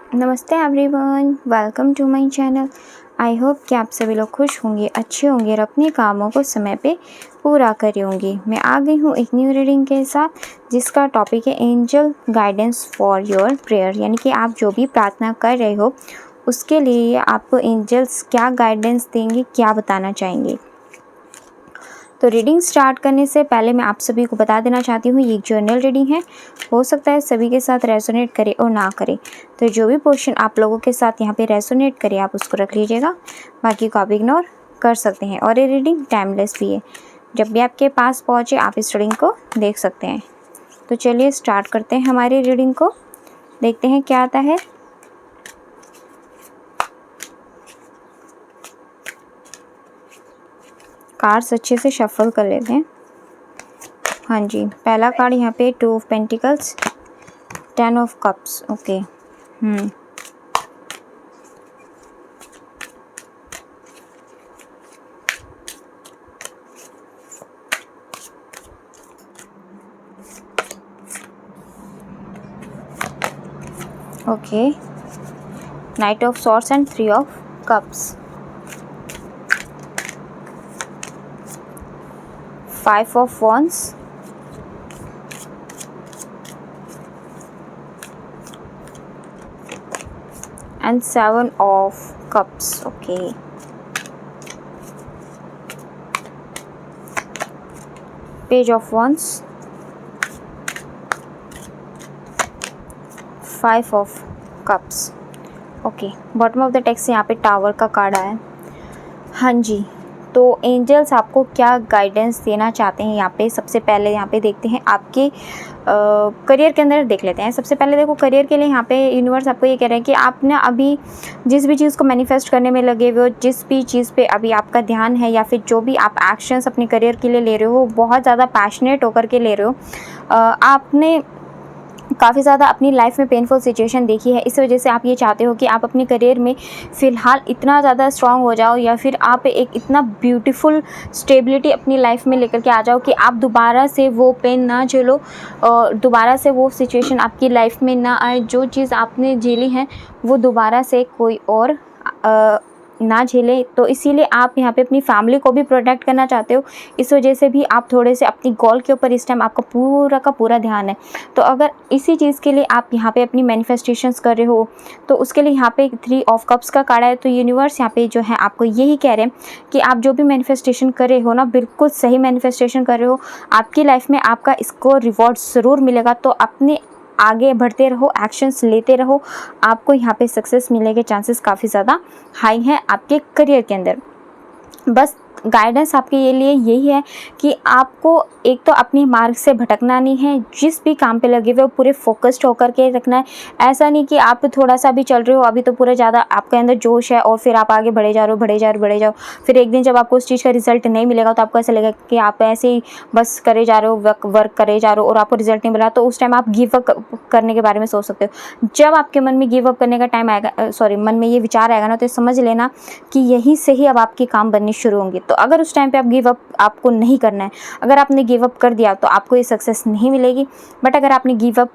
नमस्ते everyone, welcome to my channel. I hope कि आप सभी लोग खुश होंगे, अच्छे होंगे और अपने कामों को समय पे पूरा करे होंगे। मैं आ गई हूँ एक न्यू रीडिंग के साथ जिसका टॉपिक है angel guidance for your prayer, यानी कि आप जो भी प्रार्थना कर रहे हो उसके लिए आपको एंजल्स क्या गाइडेंस देंगे, क्या बताना चाहेंगे। तो रीडिंग स्टार्ट करने से पहले मैं आप सभी को बता देना चाहती हूँ ये एक जर्नल रीडिंग है, हो सकता है सभी के साथ रेजोनेट करे और ना करे। तो जो भी पोर्शन आप लोगों के साथ यहाँ पे रेजोनेट करे आप उसको रख लीजिएगा, बाकी को आप इग्नोर कर सकते हैं। और ये रीडिंग टाइमलेस भी है, जब भी आपके पास पहुँचे आप इस रीडिंग को देख सकते हैं। तो चलिए स्टार्ट करते हैं हमारी रीडिंग को, देखते हैं क्या आता है। कार्ड्स अच्छे से शफल कर लेते हैं। हाँ जी, पहला कार्ड यहाँ पे 2 of pentacles, 10 of cups. Okay, okay, night of swords and 3 of cups, 5 of wands, and 7 of cups. Okay, page of wands, 5 of cups. Okay, bottom of the text यहाँ पे टावर का कार्ड आया है। हाँ जी, तो angels आपको क्या guidance देना चाहते हैं यहाँ पे। सबसे पहले यहाँ पे देखते हैं आपके करियर के अंदर देख लेते हैं। सबसे पहले देखो, करियर के लिए यहाँ पे यूनिवर्स आपको ये कह रहे हैं कि आप ना अभी जिस भी चीज़ को मैनिफेस्ट करने में लगे हुए हो, जिस भी चीज़ पे अभी आपका ध्यान है या फिर जो भी आप एक्शंस अपने करियर के लिए ले रहे हो बहुत ज़्यादा पैशनेट होकर के ले रहे हो। आपने काफ़ी ज़्यादा अपनी लाइफ में पेनफुल सिचुएशन देखी है, इस वजह से आप ये चाहते हो कि आप अपने करियर में फ़िलहाल इतना ज़्यादा स्ट्रांग हो जाओ या फिर आप एक इतना ब्यूटीफुल स्टेबिलिटी अपनी लाइफ में लेकर के आ जाओ कि आप दोबारा से वो पेन ना झेलो और दोबारा से वो सिचुएशन आपकी लाइफ में ना आए। जो चीज़ आपने झेली है वो दोबारा से कोई और ना झेले। तो इसीलिए आप यहाँ पे अपनी फैमिली को भी प्रोटेक्ट करना चाहते हो, इस वजह से भी आप थोड़े से अपनी गोल के ऊपर इस टाइम आपका पूरा का पूरा ध्यान है। तो अगर इसी चीज़ के लिए आप यहाँ पे अपनी मैनिफेस्टेशंस कर रहे हो तो उसके लिए यहाँ पे 3 ऑफ कप्स का कार्ड है। तो यूनिवर्स यहाँ पे जो है आपको यही कह रहे हैं कि आप जो भी मैनिफेस्टेशन कर रहे हो ना, बिल्कुल सही मैनिफेस्टेशन कर रहे हो। आपकी लाइफ में आपका इसको रिवॉर्ड ज़रूर मिलेगा। तो अपने आगे बढ़ते रहो, एक्शंस लेते रहो, आपको यहाँ पे सक्सेस मिलने के चांसेस काफ़ी ज़्यादा हाई हैं आपके करियर के अंदर। बस गाइडेंस आपके ये लिए यही है कि आपको एक तो अपनी मार्ग से भटकना नहीं है, जिस भी काम पे लगे हुए हो पूरे फोकस्ड होकर के रखना है। ऐसा नहीं कि आप थोड़ा सा भी चल रहे हो, अभी तो पूरा ज़्यादा आपके अंदर जोश है और फिर आप आगे बढ़े जा रहे हो, बढ़े जाओ, फिर एक दिन जब आपको उस चीज़ का रिजल्ट नहीं मिलेगा तो आपको ऐसा लगेगा कि आप ऐसे ही बस करे जा रहे हो, वर्क करे जा रहे हो और आपको रिजल्ट नहीं मिला। तो उस टाइम आप गिव अप करने के बारे में सोच सकते हो। जब आपके मन में गिव अप करने का टाइम आएगा, मन में ये विचार आएगा ना, तो समझ लेना कि यहीं से ही अब आपके काम बनने शुरू होंगे। तो अगर उस टाइम पे आप गिव अप आपको नहीं करना है, अगर आपने गिव अप कर दिया तो आपको ये सक्सेस नहीं मिलेगी। बट अगर आपने गिव अप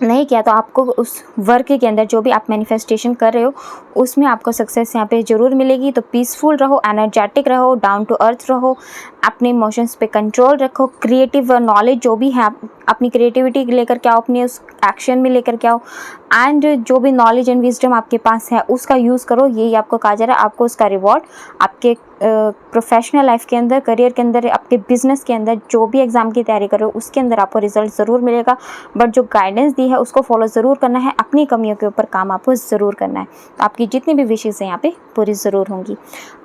नहीं किया तो आपको उस वर्क के अंदर जो भी आप मैनिफेस्टेशन कर रहे हो उसमें आपको सक्सेस यहाँ पे ज़रूर मिलेगी। तो पीसफुल रहो, एनर्जेटिक रहो, डाउन टू अर्थ रहो, अपने इमोशंस पे कंट्रोल रखो, क्रिएटिव नॉलेज जो भी है आप अपनी क्रिएटिविटी लेकर के आओ, अपने उस एक्शन में लेकर के आओ, एंड जो भी नॉलेज एंड विजडम आपके पास है उसका यूज़ करो। यही आपको कहा जा रहा है। आपको उसका रिवॉर्ड आपके प्रोफेशनल लाइफ के अंदर, करियर के अंदर, आपके बिजनेस के अंदर, जो भी एग्ज़ाम की तैयारी करो उसके अंदर आपको रिजल्ट ज़रूर मिलेगा। बट जो गाइडेंस दी है उसको फॉलो ज़रूर करना है, अपनी कमियों के ऊपर काम आपको ज़रूर करना है। तो आपकी जितनी भी विशेज़ हैं यहाँ पे पूरी ज़रूर होंगी।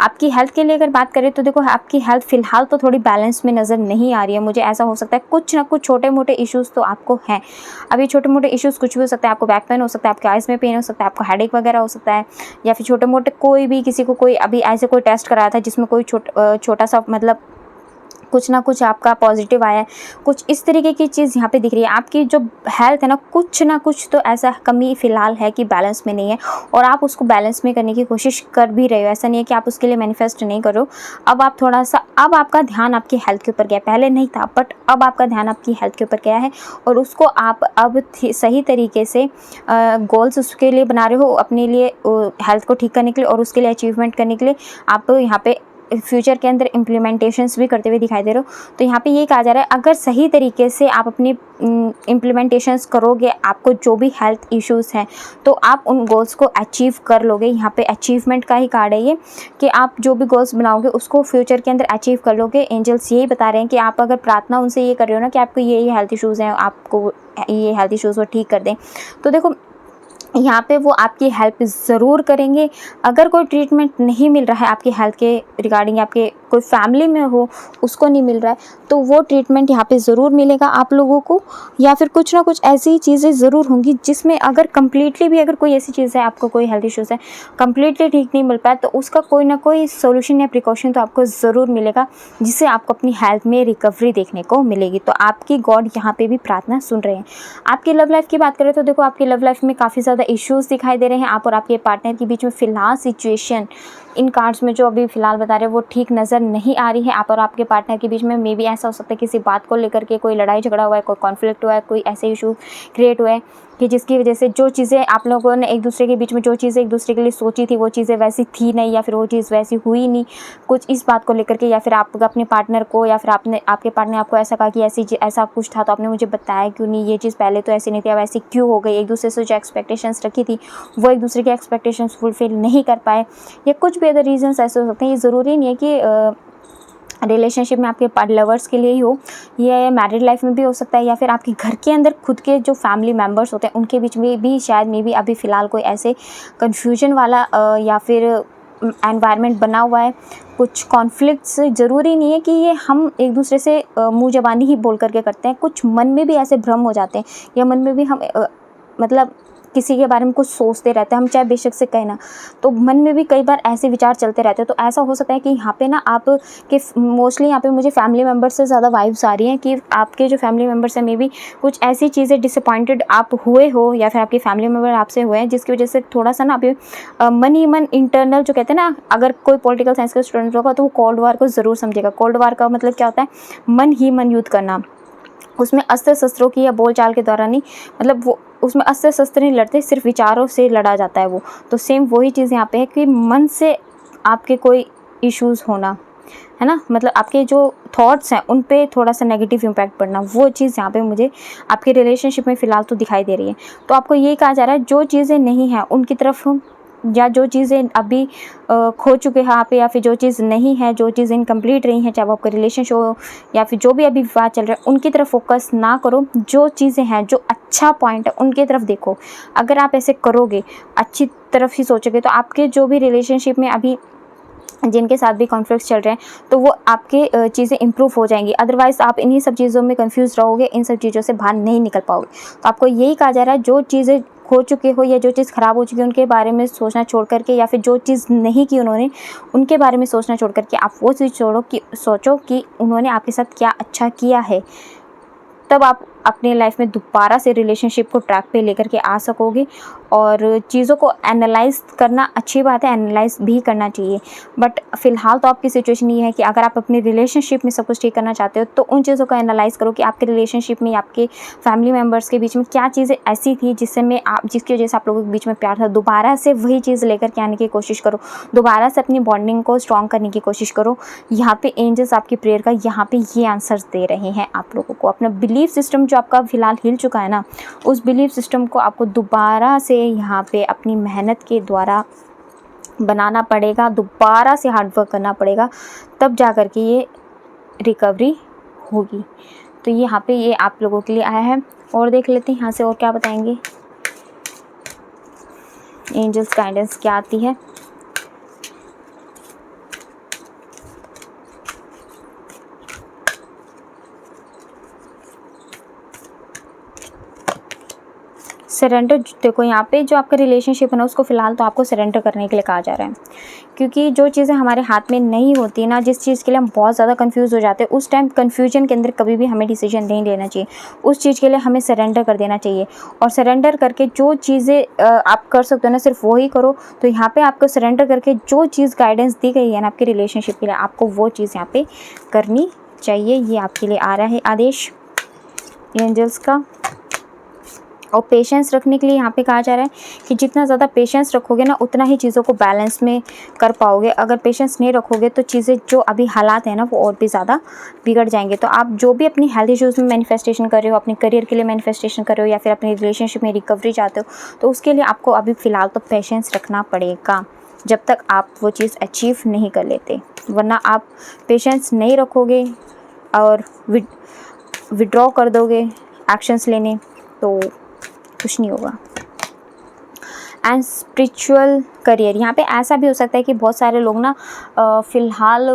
आपकी हेल्थ के लिए अगर बात करें तो देखो, आपकी हेल्थ फ़िलहाल तो थोड़ी बैलेंस में नज़र नहीं आ रही है मुझे। ऐसा हो सकता है कुछ ना कुछ छोटे मोटे इश्यूज़ तो आपको हैं। अभी छोटे मोटे इश्यूज़ कुछ भी हो सकता है, आपको बैक पेन हो सकता है, आपके आइज़ में पेन हो सकता है, आपको हेडेक वगैरह हो सकता है, या फिर छोटे मोटे कोई भी किसी को कोई अभी ऐसे कोई टेस्ट कराया था जिसमें कोई छोटा सा मतलब कुछ ना कुछ आपका पॉजिटिव आया है, कुछ इस तरीके की चीज़ यहाँ पे दिख रही है। आपकी जो हेल्थ है ना कुछ तो ऐसा कमी फ़िलहाल है कि बैलेंस में नहीं है, और आप उसको बैलेंस में करने की कोशिश कर भी रहे हो। ऐसा नहीं है कि आप उसके लिए मैनिफेस्ट नहीं करो। अब आप थोड़ा-सा, अब आपका ध्यान आपकी हेल्थ के ऊपर गया, पहले नहीं था, बट अब आपका ध्यान आपकी हेल्थ के ऊपर गया है, और उसको आप अब सही तरीके से गोल्स उसके लिए बना रहे हो, अपने लिए हेल्थ को ठीक करने के लिए और उसके लिए अचीवमेंट करने के लिए आप यहाँ पे फ्यूचर के अंदर इम्प्लीमेंटेशंस भी करते हुए दिखाई दे रहे हो। तो यहाँ पे ये कहा जा रहा है, अगर सही तरीके से आप अपनी इम्प्लीमेंटेशंस करोगे, आपको जो भी हेल्थ इश्यूज़ हैं तो आप उन गोल्स को अचीव कर लोगे। यहाँ पे अचीवमेंट का ही कार्ड है ये, कि आप जो भी गोल्स बनाओगे उसको फ्यूचर के अंदर अचीव कर लोगे। एंजल्स यही बता रहे हैं कि आप अगर प्रार्थना उनसे ये कर रहे हो ना कि आपको ये हेल्थ इश्यूज़ हैं, आपको ये हेल्थ इश्यूज़ को ठीक कर दें, तो देखो यहाँ पे वो आपकी हेल्प ज़रूर करेंगे। अगर कोई ट्रीटमेंट नहीं मिल रहा है आपकी हेल्थ के रिगार्डिंग, आपके कोई फैमिली में हो उसको नहीं मिल रहा है, तो वो ट्रीटमेंट यहाँ पे ज़रूर मिलेगा आप लोगों को। या फिर कुछ ना कुछ ऐसी चीज़ें ज़रूर होंगी जिसमें अगर कम्प्लीटली भी अगर कोई ऐसी चीज़ है, आपको कोई हेल्थ इश्यूज़ है, कम्प्लीटली ठीक नहीं मिल पाया, तो उसका कोई ना कोई सोल्यूशन या प्रिकॉशन तो आपको ज़रूर मिलेगा, जिससे आपको अपनी हेल्थ में रिकवरी देखने को मिलेगी। तो आपकी गॉड यहाँ पे भी प्रार्थना सुन रहे हैं। आपकी लव लाइफ की बात करें तो देखो, आपकी लव लाइफ में काफ़ी ज़्यादा इश्यूज़ दिखाई दे रहे हैं। आप और आपके पार्टनर के बीच में फ़िलहाल सिचुएशन इन कार्ड्स में जो अभी फ़िलहाल बता रहे हैं वो ठीक नज़र नहीं आ रही है। आप और आपके पार्टनर के बीच में मे बी ऐसा हो सकता है किसी बात को लेकर के कोई लड़ाई झगड़ा हुआ है, कोई कॉन्फ्लिक्ट हुआ है, कोई ऐसे इशू क्रिएट हुआ है कि जिसकी वजह से जो चीज़ें आप लोगों ने एक दूसरे के बीच में जो चीज़ें एक दूसरे के लिए सोची थी वो चीज़ें वैसी थी नहीं, या फिर वो चीज़ वैसी हुई नहीं, कुछ इस बात को लेकर के, या फिर आप अपने पार्टनर को, या फिर आपके पार्टनर ने आपको ऐसा कहा कि ऐसा कुछ था तो आपने मुझे बताया क्यों नहीं, ये चीज़ पहले तो ऐसी नहीं थी, अब ऐसी क्यों हो गई। एक दूसरे से जो एक्सपेक्टेशंस रखी थी वो एक दूसरे की एक्सपेक्टेशंस फुलफिल नहीं कर पाए, या कुछ भी अदर रीजंस ऐसे हो सकते हैं। ये ज़रूरी नहीं है कि रिलेशनशिप में आपके लवर्स के लिए ही हो, ये मैरिड लाइफ में भी हो सकता है, या फिर आपके घर के अंदर खुद के जो फैमिली मेम्बर्स होते हैं उनके बीच में भी शायद मे बी अभी फ़िलहाल कोई ऐसे कन्फ्यूजन वाला या फिर एनवायरनमेंट बना हुआ है। कुछ कॉन्फ्लिक्ट्स ज़रूरी नहीं है कि ये हम एक दूसरे से मुँह ज़बानी ही बोल करके करते हैं, कुछ मन में भी ऐसे भ्रम हो जाते हैं, या मन में भी हम मतलब किसी के बारे में कुछ सोचते रहते हैं, हम चाहे बेशक से कहें ना, तो मन में भी कई बार ऐसे विचार चलते रहते हैं। तो ऐसा हो सकता है कि यहाँ पे ना आप के मोस्टली यहाँ पे मुझे फैमिली मेम्बर्स से ज़्यादा वाइब्स आ रही हैं कि आपके जो फैमिली मेम्बर्स हैं मे बी कुछ ऐसी चीज़ें डिसअपॉइंटेड आप हुए हो, या फिर आपके फैमिली मेम्बर आपसे हुए हैं, जिसकी वजह से थोड़ा सा ना अभी मन ही मन इंटरनल जो कहते हैं ना, अगर कोई पॉलिटिकल साइंस का स्टूडेंट होगा तो वो कोल्ड वार को ज़रूर समझेगा। कोल्ड वार का मतलब क्या होता है, मन ही मन युद्ध करना, उसमें अस्त्र शस्त्रों की या बोलचाल के द्वारा नहीं, मतलब वो उसमें अस्त्र शस्त्र नहीं लड़ते, सिर्फ विचारों से लड़ा जाता है वो। तो सेम वही चीज़ यहाँ पे है कि मन से आपके कोई इश्यूज़ होना है ना, मतलब आपके जो थॉट्स हैं उन पे थोड़ा सा नेगेटिव इम्पैक्ट पड़ना, वो चीज़ यहाँ पे मुझे आपके रिलेशनशिप में फ़िलहाल तो दिखाई दे रही है। तो आपको ये कहा जा रहा है जो चीज़ें नहीं हैं उनकी तरफ, या जो चीज़ें अभी खो चुके हैं आप, या फिर जो चीज़ नहीं है, जो चीज़ इनकम्प्लीट रही हैं, चाहे वो आपका रिलेशनशिप हो या फिर जो भी अभी विवाद चल रहा है, उनकी तरफ फोकस ना करो। जो चीज़ें हैं, जो अच्छा पॉइंट है उनकी तरफ देखो। अगर आप ऐसे करोगे, अच्छी तरफ ही सोचोगे, तो आपके जो भी रिलेशनशिप में अभी जिनके साथ भी कॉन्फ्लिक्ट्स चल रहे हैं तो वो आपके चीज़ें इंप्रूव हो जाएंगी। अदरवाइज़ आप इन्हीं सब चीज़ों में कंफ्यूज रहोगे, इन सब चीज़ों से बाहर नहीं निकल पाओगे। तो आपको यही कहा जा रहा है, जो चीज़ें खो चुके हो या जो चीज़ ख़राब हो चुकी है उनके बारे में सोचना छोड़ करके, या फिर जो चीज़ नहीं की उन्होंने उनके बारे में सोचना छोड़ करके आप वो चीज़ सोचो कि उन्होंने आपके साथ क्या अच्छा किया है। तब आप अपने लाइफ में दोबारा से रिलेशनशिप को ट्रैक पे लेकर के आ सकोगे। और चीज़ों को एनालाइज़ करना अच्छी बात है, एनालाइज़ भी करना चाहिए, बट फ़िलहाल तो आपकी सिचुएशन ये है कि अगर आप अपनी रिलेशनशिप में सब कुछ ठीक करना चाहते हो तो उन चीज़ों को एनालाइज़ करो कि आपके रिलेशनशिप में, आपके फैमिली मेम्बर्स के बीच में क्या चीज़ें ऐसी थी जिसकी वजह से आप लोगों के बीच में प्यार था। दोबारा से वही चीज़ लेकर के आने की कोशिश करो, दोबारा से अपनी बॉन्डिंग को स्ट्रॉन्ग करने की कोशिश करो। यहाँ पे एंजल्स आपकी प्रेयर का यहाँ पे ये आंसर्स दे रहे हैं आप लोगों को। अपना बिलीफ सिस्टम जो आपका फ़िलहाल हिल चुका है ना, उस बिलीफ सिस्टम को आपको दोबारा से यहाँ पे अपनी मेहनत के द्वारा बनाना पड़ेगा, दोबारा से हार्ड वर्क करना पड़ेगा, तब जा कर के ये रिकवरी होगी। तो यहाँ पे ये आप लोगों के लिए आया है। और देख लेते हैं यहाँ से और क्या बताएंगे एंजल्स, गाइडेंस क्या आती है। सरेंडर, देखो यहाँ पे जो आपका रिलेशनशिप है ना उसको फ़िलहाल तो आपको सरेंडर करने के लिए कहा जा रहा है, क्योंकि जो चीज़ें हमारे हाथ में नहीं होती ना, जिस चीज़ के लिए हम बहुत ज़्यादा कंफ्यूज हो जाते हैं, उस टाइम कन्फ्यूजन के अंदर कभी भी हमें डिसीजन नहीं लेना चाहिए। उस चीज़ के लिए हमें सरेंडर कर देना चाहिए, और सरेंडर करके जो चीज़ें आप कर सकते हो ना सिर्फ वो ही करो। तो यहाँ पे आपको सरेंडर करके जो चीज़ गाइडेंस दी गई है ना आपके रिलेशनशिप के लिए, आपको वो चीज़ यहाँ पे करनी चाहिए। ये आपके लिए आ रहा है आदेश एंजल्स का। और पेशेंस रखने के लिए यहाँ पे कहा जा रहा है कि जितना ज़्यादा पेशेंस रखोगे ना उतना ही चीज़ों को बैलेंस में कर पाओगे। अगर पेशेंस नहीं रखोगे तो चीज़ें जो अभी हालात हैं ना वो और भी ज़्यादा बिगड़ जाएंगे। तो आप जो भी अपनी हेल्थ इश्यूज़ में मैनिफेस्टेशन कर रहे हो, अपने करियर के लिए मैनिफेस्टेशन कर रहे हो, या फिर अपनी रिलेशनशिप में रिकवरी चाहते हो, तो उसके लिए आपको अभी फ़िलहाल तो पेशेंस रखना पड़ेगा जब तक आप वो चीज़ अचीव नहीं कर लेते। वरना आप पेशेंस नहीं रखोगे और विड्रॉ कर दोगे एक्शंस लेने, तो कुछ नहीं होगा। एंड स्पिरिचुअल करियर, यहाँ पे ऐसा भी हो सकता है कि बहुत सारे लोग ना फ़िलहाल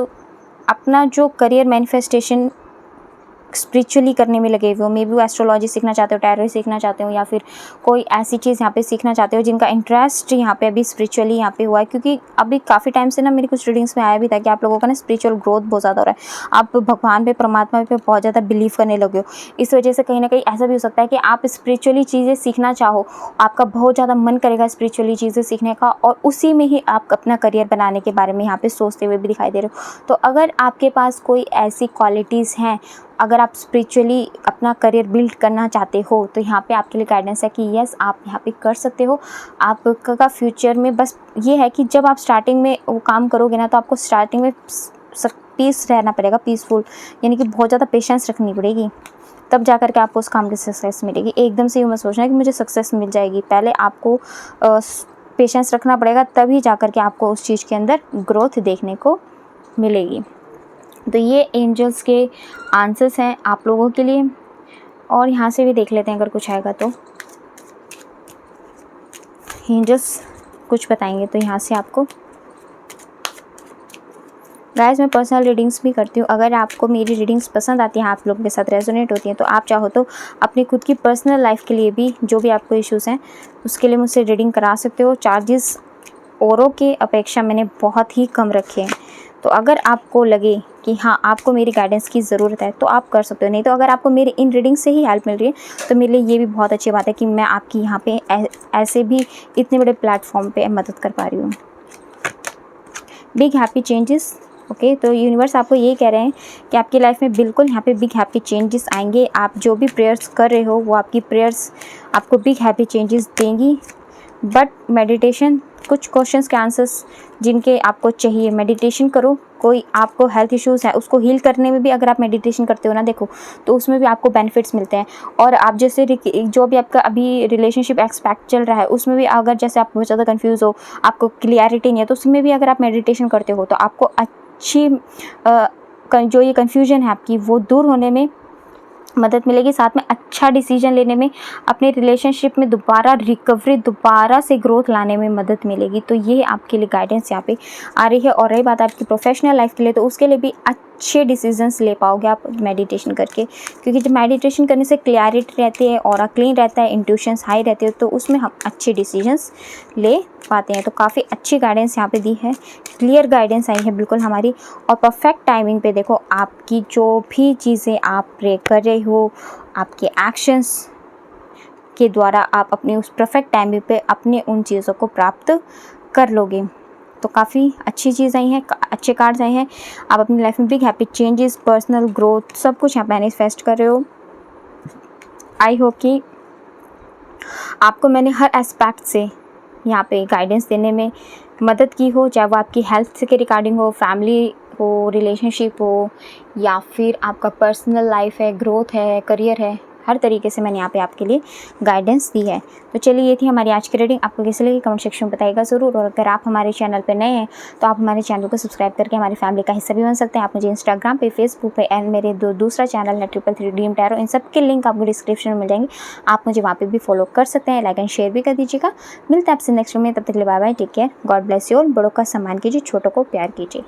अपना जो करियर मैनिफेस्टेशन स्पिरिचुअली करने में लगे हुए हो। मे बी वो एस्ट्रोलॉजी सीखना चाहते हो, टैरो सीखना चाहते हो, या फिर कोई ऐसी चीज़ यहाँ पे सीखना चाहते हो जिनका इंटरेस्ट यहाँ पे अभी स्पिरिचुअली यहाँ पे हुआ है। क्योंकि अभी काफ़ी टाइम से ना मेरी कुछ रीडिंग्स में आया भी था कि आप लोगों का ना स्पिरिचुअल ग्रोथ बहुत ज़्यादा हो रहा है, आप भगवान पे, परमात्मा पे बहुत ज़्यादा बिलीव करने लगे हो। इस वजह से कहीं ना कहीं ऐसा भी हो सकता है कि आप स्पिरिचुअली चीज़ें सीखना चाहो, आपका बहुत ज़्यादा मन करेगा स्पिरिचुअली चीज़ें सीखने का, और उसी में ही आप अपना करियर बनाने के बारे में यहाँ पे सोचते हुए भी दिखाई दे रहे हो। तो अगर आपके पास कोई ऐसी क्वालिटीज़ हैं, अगर आप स्पिरिचुअली अपना करियर बिल्ड करना चाहते हो, तो यहाँ पे आपके लिए गाइडेंस है कि यस आप यहाँ पे कर सकते हो। आपका फ्यूचर में बस ये है कि जब आप स्टार्टिंग में वो काम करोगे ना, तो आपको स्टार्टिंग में पीस रहना पड़ेगा, पीसफुल, यानी कि बहुत ज़्यादा पेशेंस रखनी पड़ेगी, तब जा कर के आपको उस काम की सक्सेस मिलेगी। एकदम से यूँ मत सोचना कि मुझे सक्सेस मिल जाएगी, पहले आपको पेशेंस रखना पड़ेगा, तभी जा कर के आपको उस चीज़ के अंदर ग्रोथ देखने को मिलेगी। तो ये एंजल्स के आंसर्स हैं आप लोगों के लिए। और यहाँ से भी देख लेते हैं अगर कुछ आएगा तो एंजल्स कुछ बताएंगे। तो यहाँ से आपको गाइस मैं पर्सनल रीडिंग्स भी करती हूँ। अगर आपको मेरी रीडिंग्स पसंद आती हैं, आप लोगों के साथ रेजोनेट होती हैं, तो आप चाहो तो अपनी खुद की पर्सनल लाइफ के लिए भी जो भी आपको इश्यूज़ हैं उसके लिए मुझसे रीडिंग करा सकते हो। चार्जेस औरों के अपेक्षा मैंने बहुत ही कम रखे हैं। तो अगर आपको लगे कि हाँ आपको मेरी गाइडेंस की ज़रूरत है तो आप कर सकते हो, नहीं तो अगर आपको मेरी इन रीडिंग से ही हेल्प मिल रही है तो मेरे लिए ये भी बहुत अच्छी बात है कि मैं आपकी यहाँ पे ऐसे भी इतने बड़े प्लेटफॉर्म पे मदद कर पा रही हूँ। बिग हैप्पी चेंजेस, ओके, तो यूनिवर्स आपको ये कह रहे हैं कि आपकी लाइफ में बिल्कुल यहाँ पे बिग हैप्पी चेंजेस आएंगे। आप जो भी प्रेयर्स कर रहे हो वो आपकी प्रेयर्स आपको बिग हैप्पी चेंजेस देंगी। बट मेडिटेशन, कुछ क्वेश्चंस के आंसर्स जिनके आपको चाहिए, मेडिटेशन करो। कोई आपको हेल्थ इश्यूज़ है उसको हील करने में भी अगर आप मेडिटेशन करते हो ना, देखो तो उसमें भी आपको बेनिफिट्स मिलते हैं। और आप जैसे जो भी आपका अभी रिलेशनशिप एक्सपेक्ट चल रहा है उसमें भी अगर जैसे आप बहुत ज़्यादा कंफ्यूज हो, आपको क्लियरिटी नहीं है, तो उसमें भी अगर आप मेडिटेशन करते हो तो आपको अच्छी जो ये कन्फ्यूजन है आपकी वो दूर होने में मदद मिलेगी। साथ में अच्छा डिसीजन लेने में, अपने रिलेशनशिप में दोबारा रिकवरी, दोबारा से ग्रोथ लाने में मदद मिलेगी। तो ये आपके लिए गाइडेंस यहाँ पे आ रही है। और रही बात आपकी प्रोफेशनल लाइफ के लिए, तो उसके लिए भी अच्छे डिसीजंस ले पाओगे आप मेडिटेशन करके, क्योंकि जब मेडिटेशन करने से क्लैरिटी रहती है, ऑरा क्लीन रहता है, इंट्यूशंस हाई रहते हैं, तो उसमें हम अच्छे डिसीजंस ले पाते हैं। तो काफ़ी अच्छी गाइडेंस यहाँ पे दी है, क्लियर गाइडेंस आई है बिल्कुल हमारी, और परफेक्ट टाइमिंग पे। देखो आपकी जो भी चीज़ें आप प्रे कर रहे हो, आपके एक्शंस के द्वारा आप अपनी उस परफेक्ट टाइमिंग पे अपने उन चीज़ों को प्राप्त कर लोगे। तो काफ़ी अच्छी चीज़ आई हैं, अच्छे कार्ड्स आए हैं। आप अपनी लाइफ में big happy changes, personal growth, सब कुछ यहाँ मैनिफेस्ट कर रहे हो। आई होप कि आपको मैंने हर एस्पेक्ट से यहाँ पे गाइडेंस देने में मदद की हो, चाहे वो आपकी हेल्थ के रिगार्डिंग हो, फैमिली हो, रिलेशनशिप हो, या फिर आपका पर्सनल लाइफ है, ग्रोथ है, करियर है, हर तरीके से मैंने यहाँ पे आपके लिए गाइडेंस दी है। तो चलिए ये थी हमारी आज की रीडिंग। आपको कैसे लगी कमेंट सेक्शन में बताइएगा ज़रूर। और अगर आप हमारे चैनल पे नए हैं तो आप हमारे चैनल को सब्सक्राइब करके हमारी फैमिली का हिस्सा भी बन सकते हैं। आप मुझे इंस्टाग्राम पे, फेसबुक पे एंड मेरे दूसरा चैनल है 333 ड्रीम टैरो, इन सब के लिंक आपको डिस्क्रिप्शन में मिल जाएंगे। आप मुझे वहाँ पर भी फॉलो कर सकते हैं, लाइक एंड शेयर भी कर दीजिएगा। मिलते हैं आपसे नेक्स्ट में, तब तक के लिए bye bye, take care, God bless you all. बड़ों का सम्मान कीजिए, छोटों को प्यार कीजिए।